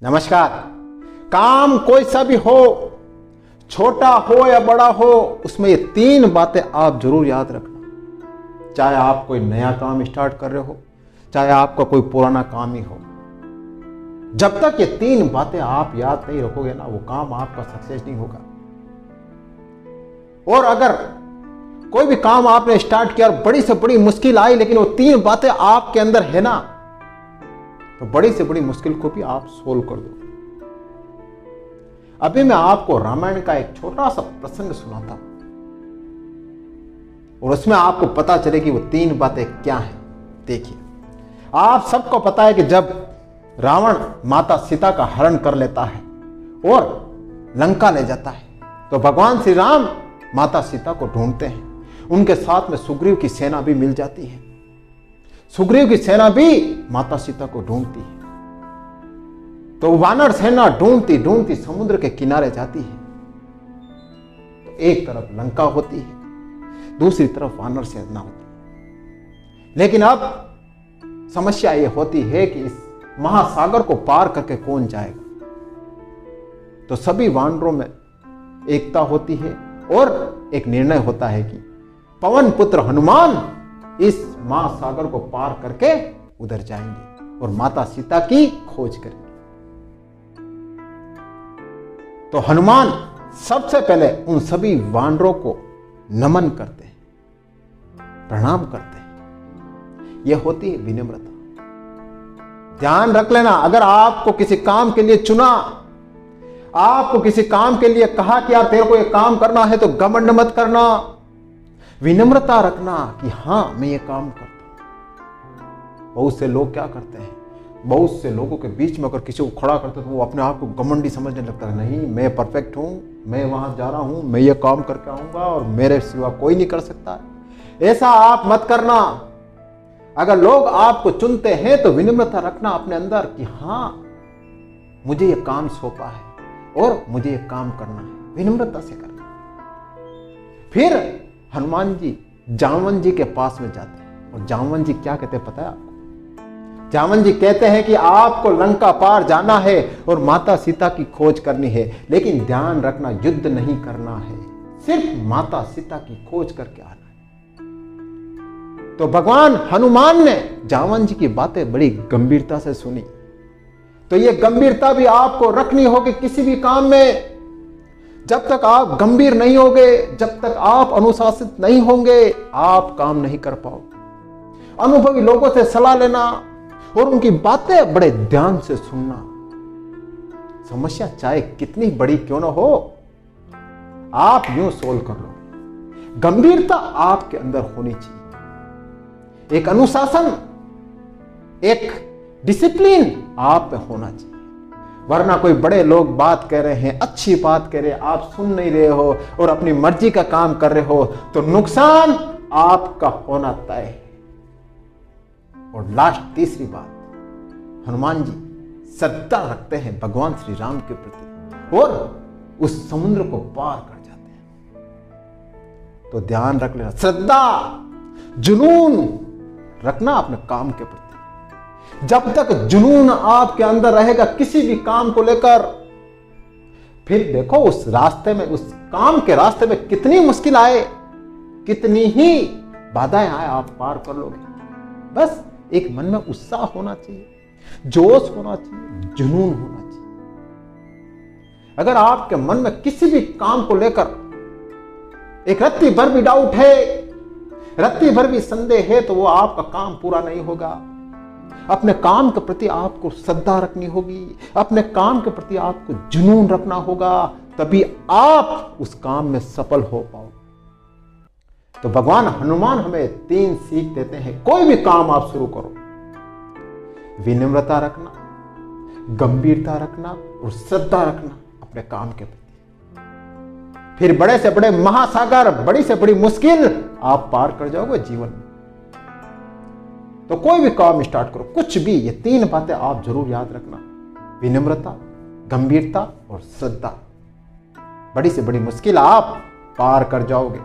नमस्कार। काम कोई सा भी हो, छोटा हो या बड़ा हो, उसमें ये 3 बातें आप जरूर याद रखना। चाहे आप कोई नया काम स्टार्ट कर रहे हो, चाहे आपका कोई पुराना काम ही हो, जब तक ये 3 बातें आप याद नहीं रखोगे ना, वो काम आपका सक्सेस नहीं होगा। और अगर कोई भी काम आपने स्टार्ट किया और बड़ी से बड़ी मुश्किल आई, लेकिन वो 3 बातें आपके अंदर है ना, तो बड़ी से बड़ी मुश्किल को भी आप सोल्व कर दो। अभी मैं आपको रामायण का एक छोटा सा प्रसंग सुनाता हूं और उसमें आपको पता चले कि वो 3 बातें क्या हैं। देखिए, आप सबको पता है कि जब रावण माता सीता का हरण कर लेता है और लंका ले जाता है, तो भगवान श्री राम माता सीता को ढूंढते हैं। उनके साथ में सुग्रीव की सेना भी मिल जाती है। सुग्रीव की सेना भी माता सीता को ढूंढती है। तो वानर सेना ढूंढती ढूंढती समुद्र के किनारे जाती है। तो एक तरफ लंका होती है, दूसरी तरफ वानर सेना होती है। लेकिन अब समस्या यह होती है कि इस महासागर को पार करके कौन जाएगा। तो सभी वानरों में एकता होती है और एक निर्णय होता है कि पवन पुत्र हनुमान इस महासागर को पार करके उधर जाएंगे और माता सीता की खोज करेंगे। तो हनुमान सबसे पहले उन सभी वानरों को नमन करते हैं, प्रणाम करते हैं। यह होती है विनम्रता। ध्यान रख लेना, अगर आपको किसी काम के लिए चुना, आपको किसी काम के लिए कहा कि यार तेरे को यह काम करना है, तो घमंड मत करना। विनम्रता रखना कि हां मैं ये काम करता हूं। बहुत से लोग क्या करते हैं, बहुत से लोगों के बीच में अगर किसी को खड़ा करते तो वो अपने आप को घमंडी समझने लगता है। नहीं, मैं परफेक्ट हूं, मैं वहां जा रहा हूं, मैं ये काम करके आऊंगा और मेरे सिवा कोई नहीं कर सकता। ऐसा आप मत करना। अगर लोग आपको चुनते हैं तो विनम्रता रखना अपने अंदर कि हां मुझे ये काम सौंपा है और मुझे ये काम करना है। विनम्रता से करना। फिर हनुमान जी जामवन जी के पास में जाते हैं और जामवन जी क्या कहते हैं पता है आपको? जामवन जी कहते हैं कि आपको लंका पार जाना है और माता सीता की खोज करनी है, लेकिन ध्यान रखना युद्ध नहीं करना है, सिर्फ माता सीता की खोज करके आना है। तो भगवान हनुमान ने जामवन जी की बातें बड़ी गंभीरता से सुनी। तो यह गंभीरता भी आपको रखनी होगी किसी भी काम में। जब तक आप गंभीर नहीं होंगे, जब तक आप अनुशासित नहीं होंगे, आप काम नहीं कर पाओगे। अनुभवी लोगों से सलाह लेना और उनकी बातें बड़े ध्यान से सुनना। समस्या चाहे कितनी बड़ी क्यों ना हो, आप यूं सोल्व कर लो। गंभीरता आपके अंदर होनी चाहिए। एक अनुशासन, एक डिसिप्लिन आप में होना चाहिए। वरना कोई बड़े लोग बात कह रहे हैं, अच्छी बात कह रहे हैं, आप सुन नहीं रहे हो और अपनी मर्जी का काम कर रहे हो, तो नुकसान आपका होना तय है। और लास्ट तीसरी बात, हनुमान जी श्रद्धा रखते हैं भगवान श्री राम के प्रति और उस समुद्र को पार कर जाते हैं। तो ध्यान रख लेना, श्रद्धा, जुनून रखना अपने काम के प्रति। जब तक जुनून आपके अंदर रहेगा किसी भी काम को लेकर, फिर देखो उस रास्ते में, उस काम के रास्ते में कितनी मुश्किल आए, कितनी ही बाधाएं आए, आप पार कर लोगे। बस एक मन में उत्साह होना चाहिए, जोश होना चाहिए, जुनून होना चाहिए। अगर आपके मन में किसी भी काम को लेकर एक रत्ती भर भी डाउट है, रत्ती भर भी संदेह है, तो वो आपका काम पूरा नहीं होगा। अपने काम के प्रति आपको श्रद्धा रखनी होगी, अपने काम के प्रति आपको जुनून रखना होगा, तभी आप उस काम में सफल हो पाओ। तो भगवान हनुमान हमें 3 सीख देते हैं। कोई भी काम आप शुरू करो, विनम्रता रखना, गंभीरता रखना और श्रद्धा रखना अपने काम के प्रति। फिर बड़े से बड़े महासागर, बड़ी से बड़ी मुश्किल आप पार कर जाओगे जीवन में। तो कोई भी काम स्टार्ट करो, कुछ भी, ये 3 बातें आप जरूर याद रखना। विनम्रता, गंभीरता और श्रद्धा। बड़ी से बड़ी मुश्किल आप पार कर जाओगे।